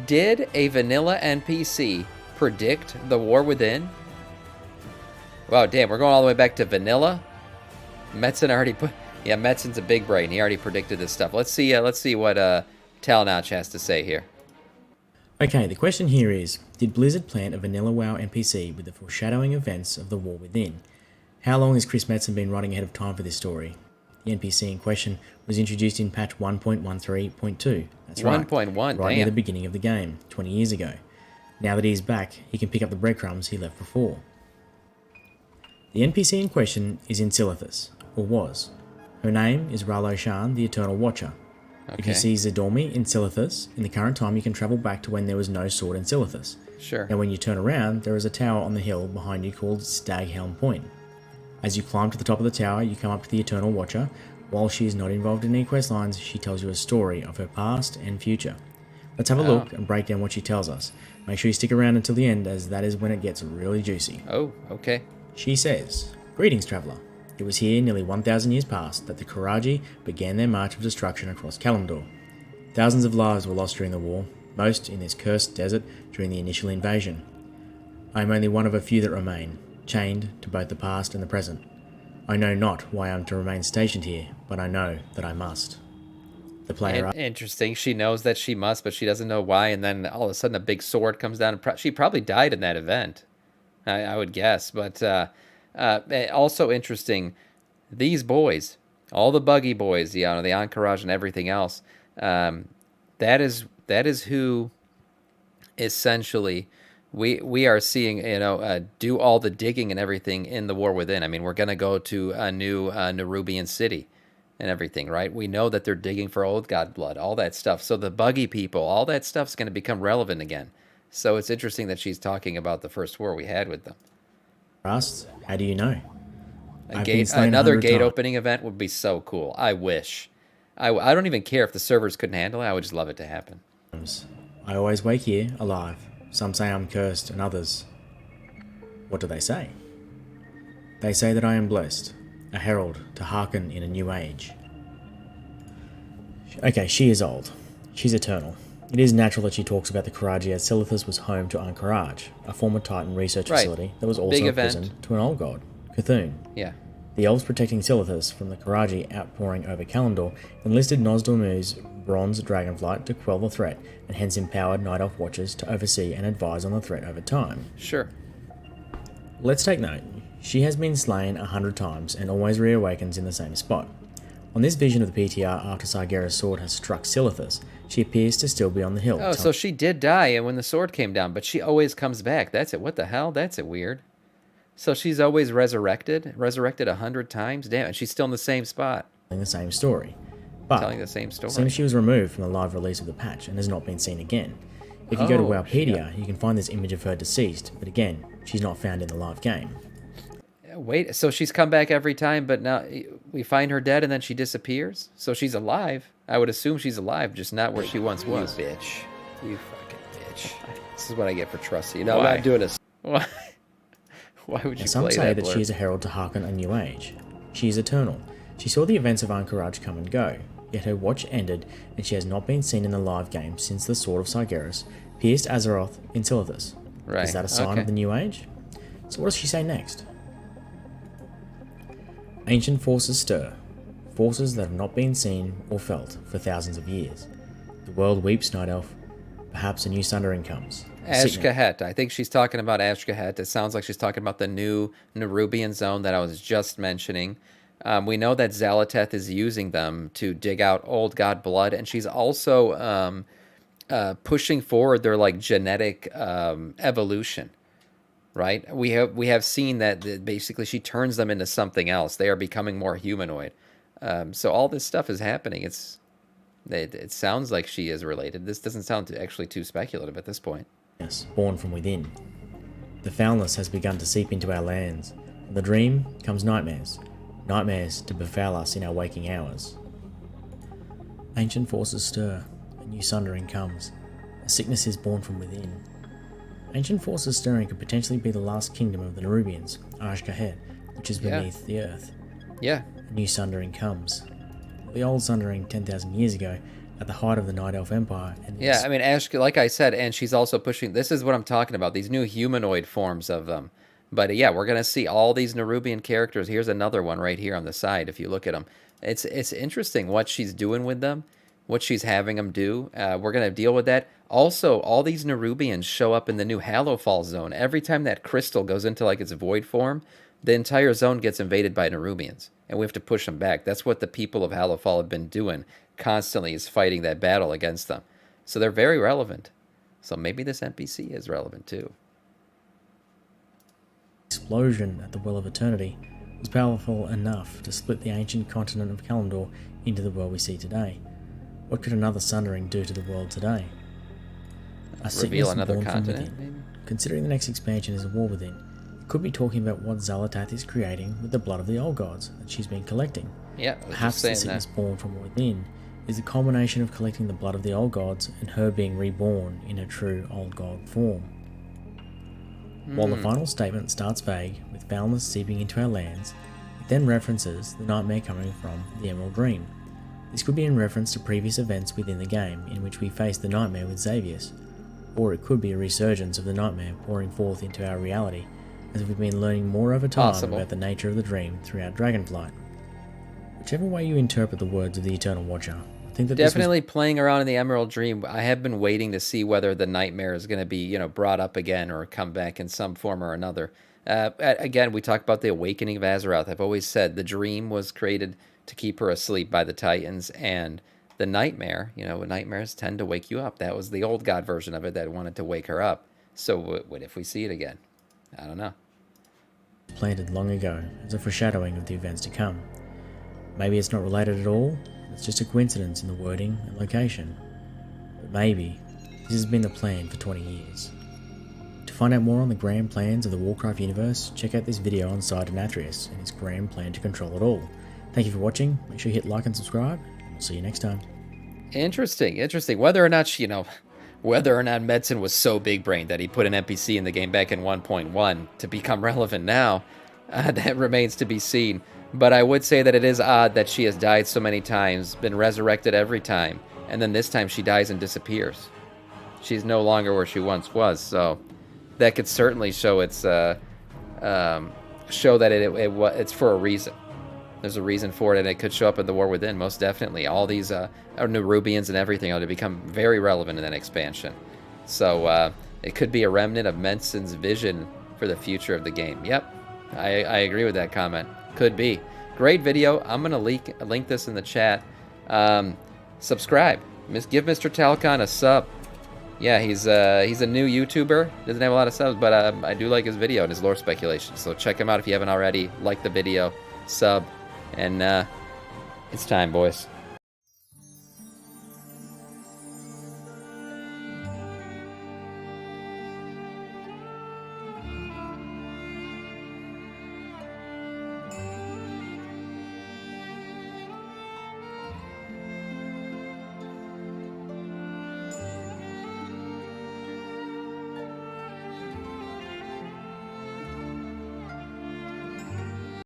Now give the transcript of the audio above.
Did a vanilla NPC predict the war within? Wow, damn, we're going all the way back to vanilla. Metzen already put. Yeah, Metzen's a big brain. He already predicted this stuff. Let's see what Talnach has to say here. Okay, the question here is, did Blizzard plant a vanilla WoW NPC with the foreshadowing events of the war within? How long has Chris Metzen been running ahead of time for this story? The NPC in question was introduced in patch 1.13.2. That's right. 1.1, right near the beginning of the game, 20 years ago. Now that he's back, he can pick up the breadcrumbs he left before. The NPC in question is Silithus, or was. Her name is Ralo Shan, the Eternal Watcher. Okay. If you see Zidormi in Silithus, in the current time you can travel back to when there was no sword in Silithus. Sure. Now when you turn around, there is a tower on the hill behind you called Staghelm Point. As you climb to the top of the tower, you come up to the Eternal Watcher. While she is not involved in any quest lines, she tells you a story of her past and future. Let's have a look and break down what she tells us. Make sure you stick around until the end, as that is when it gets really juicy. Oh, okay. She says, "Greetings, traveller. It was here nearly 1,000 years past that the Karaji began their march of destruction across Kalimdor. Thousands of lives were lost during the war, most in this cursed desert during the initial invasion. I am only one of a few that remain, chained to both the past and the present. I know not why I am to remain stationed here, but I know that I must." The player... Interesting. She knows that she must, but she doesn't know why, and then all of a sudden a big sword comes down. And she probably died in that event, I would guess, but... also interesting, these boys, all the buggy boys, the Encourage and everything else, that is who essentially we are seeing, do all the digging and everything in the War Within. I mean, we're going to go to a new Nerubian city and everything, right? We know that they're digging for old god blood, all that stuff. So the buggy people, all that stuff's going to become relevant again. So it's interesting that she's talking about the first war we had with them. Rust, how do you know? Another gate opening event would be so cool. I wish. I don't even care if the servers couldn't handle it. I would just love it to happen. I always wake here alive. Some say I'm cursed and others... What do they say? They say that I am blessed, a herald to hearken in a new age. Okay, she is old. She's eternal. It is natural that she talks about the Karaji, as Silithus was home to Encourage, a former Titan research facility that was also a prison to an old god, Cthulhu. Yeah. The elves protecting Silithus from the Karaji outpouring over Kalimdor enlisted Nozdormu's bronze dragonflight to quell the threat, and hence empowered Night Elf Watchers to oversee and advise on the threat over time. Sure. Let's take note. She has been slain 100 times and always reawakens in the same spot. On this vision of the PTR after Sargeras' sword has struck Silithus, she appears to still be on the hill. Oh, so she did die when the sword came down, but she always comes back. That's it. What the hell? That's it weird. So she's always resurrected 100 times? Damn it, she's still in the same spot. Telling the same story. But telling the same story. Since she was removed from the live release of the patch and has not been seen again. If you go to Wowpedia, you can find this image of her deceased, but again, she's not found in the live game. Wait, so she's come back every time, but now we find her dead and then she disappears? So she's alive. I would assume she's alive, just not where she once was. You bitch. You fucking bitch. This is what I get for trusting you. No, I'm not doing this. Why? Why would you Some play say that blur? she is a herald to hearken a new age. She is eternal. She saw the events of Encourage come and go, yet her watch ended and she has not been seen in the live game since the Sword of Sargeras pierced Azeroth in Silithus. Right. Is that a sign of the new age? So what does she say next? Ancient forces stir. Forces that have not been seen or felt for thousands of years. The world weeps, Night Elf. Perhaps a new sundering comes. Ashkahet. I think she's talking about Ashkahet. It sounds like she's talking about the new Nerubian zone that I was just mentioning. We know that Zalateth is using them to dig out old god blood, and she's also pushing forward their genetic evolution. Right? We have seen that basically she turns them into something else. They are becoming more humanoid. So all this stuff is happening. It sounds like she is related. This doesn't sound actually too speculative at this point. Yes, born from within. The foulness has begun to seep into our lands. From the dream comes nightmares. Nightmares to befoul us in our waking hours. Ancient forces stir. A new sundering comes. A sickness is born from within. Ancient forces stirring could potentially be the last kingdom of the Nerubians, Ashkahet, which is beneath the earth. Yeah. A new sundering comes. The old sundering 10,000 years ago at the height of the Night Elf Empire. And Yeah, I mean, Ash, like I said, and she's also pushing. This is what I'm talking about. These new humanoid forms of them. But yeah, we're gonna see all these Nerubian characters. Here's another one right here on the side. If you look at them, it's interesting what she's doing with them, what she's having them do. We're gonna deal with that. Also, all these Nerubians show up in the new Hallowfall zone. Every time that crystal goes into like its void form, the entire zone gets invaded by Nerubians, and we have to push them back. That's what the people of Hallowfall have been doing constantly, is fighting that battle against them. So they're very relevant. So maybe this NPC is relevant too. Explosion at the Well of Eternity was powerful enough to split the ancient continent of Kalimdor into the world we see today. What could another sundering do to the world today? A Reveal sickness another born from continent, within. maybe? Considering the next expansion is a war within, it could be talking about what Xalatath is creating with the blood of the old gods that she's been collecting. Yeah, I was Perhaps just the saying sickness that. born from within is the culmination of collecting the blood of the old gods and her being reborn in her true old god form. While the final statement starts vague, with foulness seeping into our lands, it then references the nightmare coming from the Emerald Dream. This could be in reference to previous events within the game in which we faced the nightmare with Xavius, or it could be a resurgence of the nightmare pouring forth into our reality, as we've been learning more over time Possible. about the nature of the dream throughout Dragonflight. Whichever way you interpret the words of the Eternal Watcher, I think that Definitely playing around in the Emerald Dream. I have been waiting to see whether the nightmare is going to be, brought up again or come back in some form or another. Again, we talk about the awakening of Azeroth. I've always said the dream was created to keep her asleep by the Titans, and the nightmare, nightmares tend to wake you up. That was the old god version of it that wanted to wake her up. So what if we see it again? I don't know. was planted long ago as a foreshadowing of the events to come. Maybe it's not related at all, it's just a coincidence in the wording and location. But maybe this has been the plan for 20 years. To find out more on the grand plans of the Warcraft universe, check out this video on Sidon-Athreus and his grand plan to control it all. Thank you for watching, make sure you hit like and subscribe, and we'll see you next time. Interesting. Whether or not Medicine was so big-brained that he put an NPC in the game back in 1.1 to become relevant now, that remains to be seen. But I would say that it is odd that she has died so many times, been resurrected every time, and then this time she dies and disappears. She's no longer where she once was, so that could certainly show show that it's for a reason. There's a reason for it, and it could show up in the War Within, most definitely. All these Nerubians and everything are to become very relevant in that expansion. So it could be a remnant of Menson's vision for the future of the game. Yep, I agree with that comment. Could be. Great video. I'm going to link this in the chat. Subscribe. Give Mr. Talcon a sub. Yeah, he's a new YouTuber. Doesn't have a lot of subs, but I do like his video and his lore speculation. So check him out if you haven't already. Like the video, sub, and it's time, boys.